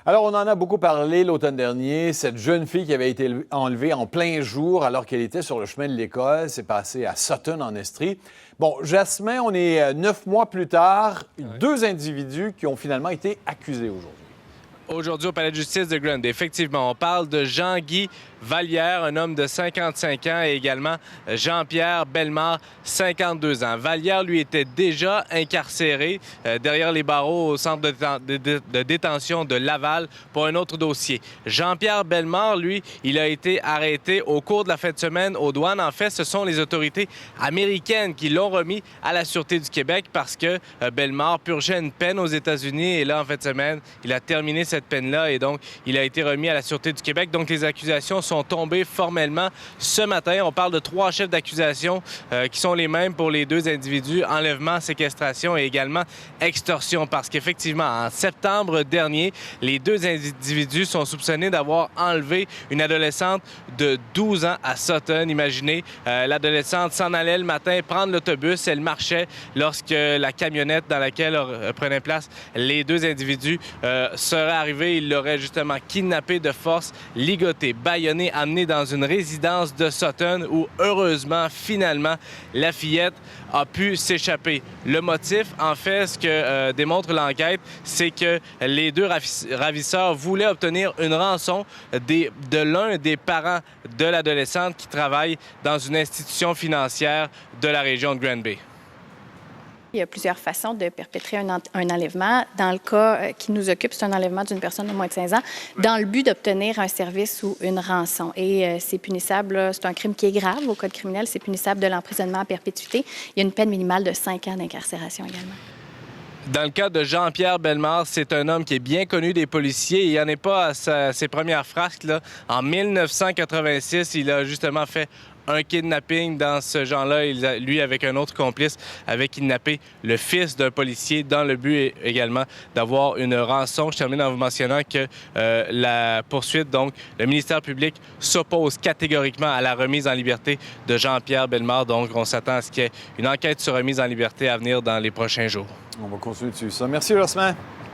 Alors, on en a beaucoup parlé l'automne dernier. Cette jeune fille qui avait été enlevée en plein jour alors qu'elle était sur le chemin de l'école, c'est passé à Sutton, en Estrie. Bon, Jasmin, on est 9 mois plus tard. Deux individus qui ont finalement été accusés aujourd'hui. Aujourd'hui, au palais de justice de Granby, effectivement, on parle de Jean-Guy Vallière, un homme de 55 ans, et également Jean-Pierre Bellemare, 52 ans. Vallière, lui, était déjà incarcéré derrière les barreaux au centre de détention de Laval pour un autre dossier. Jean-Pierre Bellemare, lui, il a été arrêté au cours de la fin de semaine aux douanes. En fait, ce sont les autorités américaines qui l'ont remis à la Sûreté du Québec parce que Bellemare purgeait une peine aux États-Unis et là, en fin de semaine, il a terminé cette peine-là et donc il a été remis à la Sûreté du Québec. Donc les accusations sont tombées formellement ce matin. On parle de 3 chefs d'accusation qui sont les mêmes pour les 2 individus, enlèvement, séquestration et également extorsion. Parce qu'effectivement, en septembre dernier, les 2 individus sont soupçonnés d'avoir enlevé une adolescente de 12 ans à Sutton. Imaginez, l'adolescente s'en allait le matin prendre l'autobus. Elle marchait lorsque la camionnette dans laquelle prenaient place les 2 individus serait arrivée. Il l'aurait justement kidnappé de force, ligoté, bâillonné, amené dans une résidence de Sutton où, heureusement, finalement, la fillette a pu s'échapper. Le motif, en fait, ce que démontre l'enquête, c'est que les 2 ravisseurs voulaient obtenir une rançon de l'un des parents de l'adolescente qui travaille dans une institution financière de la région de Granby. Il y a plusieurs façons de perpétrer un enlèvement. Dans le cas qui nous occupe, c'est un enlèvement d'une personne de moins de 16 ans dans le but d'obtenir un service ou une rançon. Et c'est punissable, c'est un crime qui est grave au code criminel, c'est punissable de l'emprisonnement à perpétuité. Il y a une peine minimale de 5 ans d'incarcération également. Dans le cas de Jean-Pierre Bellemare, c'est un homme qui est bien connu des policiers. Il n'en est pas à ses premières frasques, là. En 1986, il a justement fait un kidnapping dans ce genre-là. Lui, avec un autre complice, avait kidnappé le fils d'un policier dans le but également d'avoir une rançon. Je termine en vous mentionnant que la poursuite, donc, le ministère public s'oppose catégoriquement à la remise en liberté de Jean-Pierre Bellemare. Donc, on s'attend à ce qu'il y ait une enquête sur remise en liberté à venir dans les prochains jours. On va continuer dessus ça. Merci, Jasmin.